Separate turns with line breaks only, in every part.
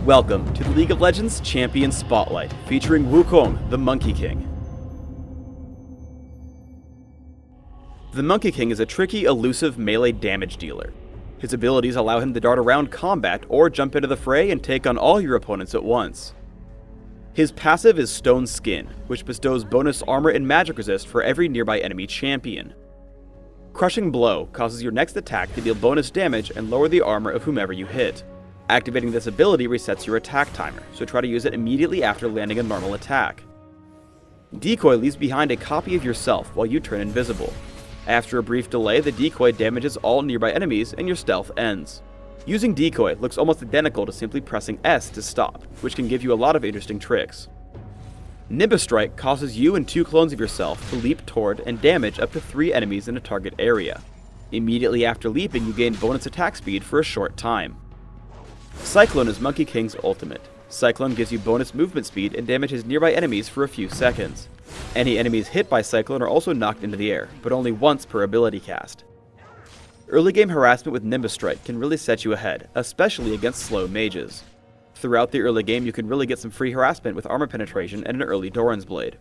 Welcome to the League of Legends Champion Spotlight, featuring Wukong, the Monkey King. The Monkey King is a tricky, elusive melee damage dealer. His abilities allow him to dart around combat or jump into the fray and take on all your opponents at once. His passive is Stone Skin, which bestows bonus armor and magic resist for every nearby enemy champion. Crushing Blow causes your next attack to deal bonus damage and lower the armor of whomever you hit. Activating this ability resets your attack timer, so try to use it immediately after landing a normal attack. Decoy leaves behind a copy of yourself while you turn invisible. After a brief delay, the decoy damages all nearby enemies and your stealth ends. Using Decoy looks almost identical to simply pressing S to stop, which can give you a lot of interesting tricks. Nimbus Strike causes you and 2 clones of yourself to leap toward and damage up to 3 enemies in a target area. Immediately after leaping, you gain bonus attack speed for a short time. Cyclone is Monkey King's ultimate. Cyclone gives you bonus movement speed and damages nearby enemies for a few seconds. Any enemies hit by Cyclone are also knocked into the air, but only once per ability cast. Early game harassment with Nimbus Strike can really set you ahead, especially against slow mages. Throughout the early game, you can really get some free harassment with armor penetration and an early Doran's Blade.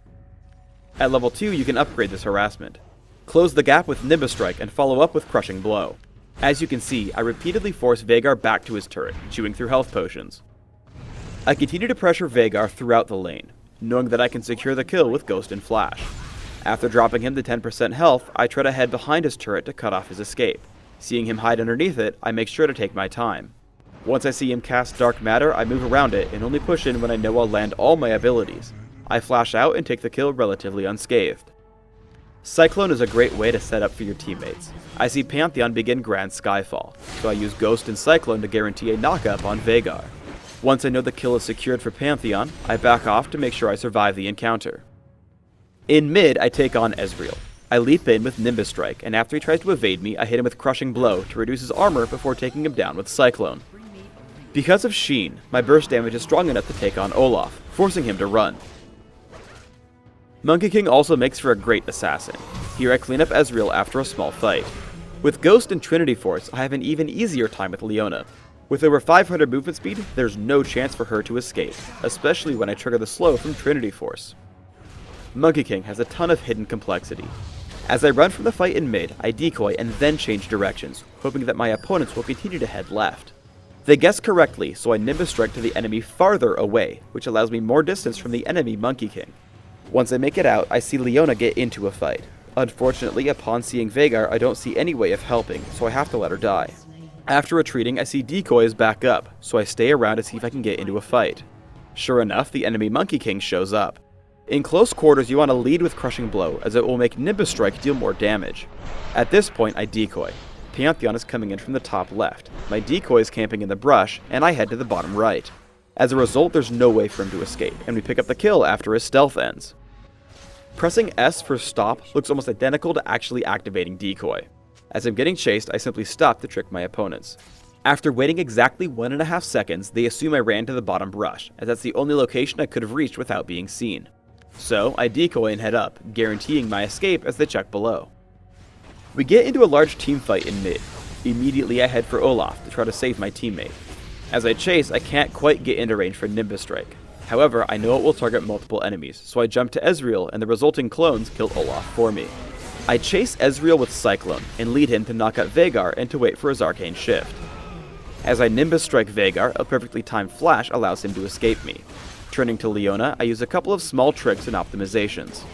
At level 2, you can upgrade this harassment. Close the gap with Nimbus Strike and follow up with Crushing Blow. As you can see, I repeatedly force Veigar back to his turret, chewing through health potions. I continue to pressure Veigar throughout the lane, knowing that I can secure the kill with Ghost and Flash. After dropping him to 10% health, I try to head behind his turret to cut off his escape. Seeing him hide underneath it, I make sure to take my time. Once I see him cast Dark Matter, I move around it and only push in when I know I'll land all my abilities. I flash out and take the kill relatively unscathed. Cyclone is a great way to set up for your teammates. I see Pantheon begin Grand Skyfall, so I use Ghost and Cyclone to guarantee a knockup on Veigar. Once I know the kill is secured for Pantheon, I back off to make sure I survive the encounter. In mid, I take on Ezreal. I leap in with Nimbus Strike, and after he tries to evade me, I hit him with Crushing Blow to reduce his armor before taking him down with Cyclone. Because of Sheen, my burst damage is strong enough to take on Olaf, forcing him to run. Monkey King also makes for a great assassin. Here I clean up Ezreal after a small fight. With Ghost and Trinity Force, I have an even easier time with Leona. With over 500 movement speed, there's no chance for her to escape, especially when I trigger the slow from Trinity Force. Monkey King has a ton of hidden complexity. As I run from the fight in mid, I decoy and then change directions, hoping that my opponents will continue to head left. They guess correctly, so I Nimbus Strike to the enemy farther away, which allows me more distance from the enemy Monkey King. Once I make it out, I see Leona get into a fight. Unfortunately, upon seeing Veigar, I don't see any way of helping, so I have to let her die. After retreating, I see decoys back up, so I stay around to see if I can get into a fight. Sure enough, the enemy Monkey King shows up. In close quarters, you want to lead with Crushing Blow, as it will make Nimbus Strike deal more damage. At this point, I decoy. Pantheon is coming in from the top left. My decoy is camping in the brush, and I head to the bottom right. As a result, there's no way for him to escape, and we pick up the kill after his stealth ends. Pressing S for stop looks almost identical to actually activating Decoy. As I'm getting chased, I simply stop to trick my opponents. After waiting exactly 1.5 seconds, they assume I ran to the bottom brush, as that's the only location I could have reached without being seen. So, I decoy and head up, guaranteeing my escape as they check below. We get into a large team fight in mid. Immediately I head for Olaf to try to save my teammate. As I chase, I can't quite get into range for Nimbus Strike. However, I know it will target multiple enemies, so I jump to Ezreal and the resulting clones kill Olaf for me. I chase Ezreal with Cyclone and lead him to knock out Veigar and to wait for his Arcane Shift. As I Nimbus Strike Veigar, a perfectly timed flash allows him to escape me. Turning to Leona, I use a couple of small tricks and optimizations.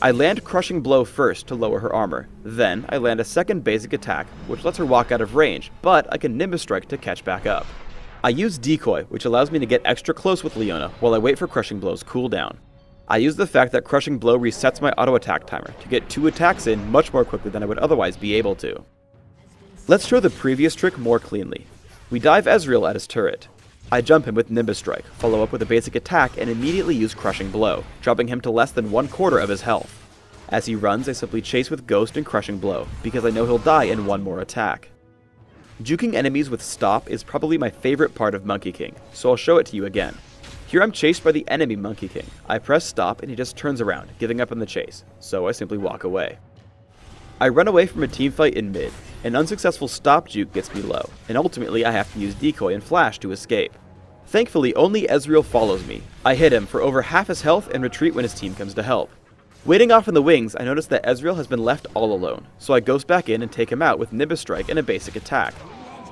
I land Crushing Blow first to lower her armor, then I land a second basic attack, which lets her walk out of range, but I can Nimbus Strike to catch back up. I use Decoy, which allows me to get extra close with Leona while I wait for Crushing Blow's cooldown. I use the fact that Crushing Blow resets my auto attack timer to get 2 attacks in much more quickly than I would otherwise be able to. Let's show the previous trick more cleanly. We dive Ezreal at his turret. I jump him with Nimbus Strike, follow up with a basic attack, and immediately use Crushing Blow, dropping him to less than 1/4 of his health. As he runs, I simply chase with Ghost and Crushing Blow, because I know he'll die in one more attack. Juking enemies with stop is probably my favorite part of Monkey King, so I'll show it to you again. Here I'm chased by the enemy Monkey King. I press stop and he just turns around, giving up on the chase, so I simply walk away. I run away from a teamfight in mid. An unsuccessful stop juke gets me low, and ultimately I have to use Decoy and Flash to escape. Thankfully, only Ezreal follows me. I hit him for over half his health and retreat when his team comes to help. Waiting off in the wings, I notice that Ezreal has been left all alone, so I ghost back in and take him out with Nimbus Strike and a basic attack.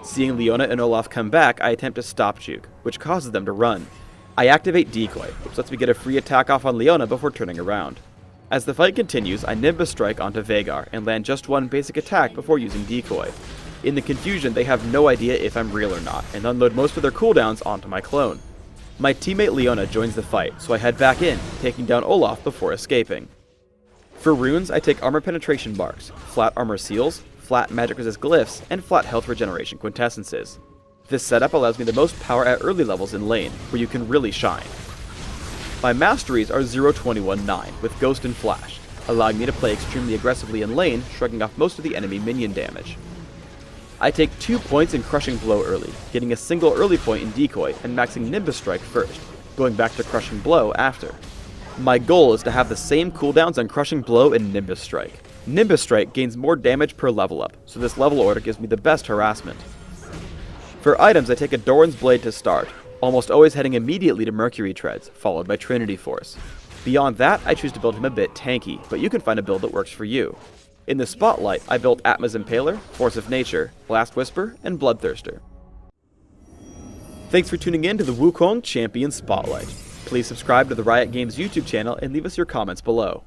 Seeing Leona and Olaf come back, I attempt to stop Juke, which causes them to run. I activate Decoy, which lets me get a free attack off on Leona before turning around. As the fight continues, I Nimbus Strike onto Veigar and land just one basic attack before using Decoy. In the confusion, they have no idea if I'm real or not, and unload most of their cooldowns onto my clone. My teammate Leona joins the fight, so I head back in, taking down Olaf before escaping. For runes, I take Armor Penetration Marks, Flat Armor Seals, Flat Magic Resist Glyphs, and Flat Health Regeneration Quintessences. This setup allows me the most power at early levels in lane, where you can really shine. My masteries are 0-21-9 with Ghost and Flash, allowing me to play extremely aggressively in lane, shrugging off most of the enemy minion damage. I take 2 points in Crushing Blow early, getting a single early point in Decoy and maxing Nimbus Strike first, going back to Crushing Blow after. My goal is to have the same cooldowns on Crushing Blow and Nimbus Strike. Nimbus Strike gains more damage per level up, so this level order gives me the best harassment. For items, I take a Doran's Blade to start, almost always heading immediately to Mercury Treads, followed by Trinity Force. Beyond that, I choose to build him a bit tanky, but you can find a build that works for you. In the Spotlight, I built Atma's Impaler, Force of Nature, Blast Whisper, and Bloodthirster. Thanks for tuning in to the Wukong Champion Spotlight. Please subscribe to the Riot Games YouTube channel and leave us your comments below.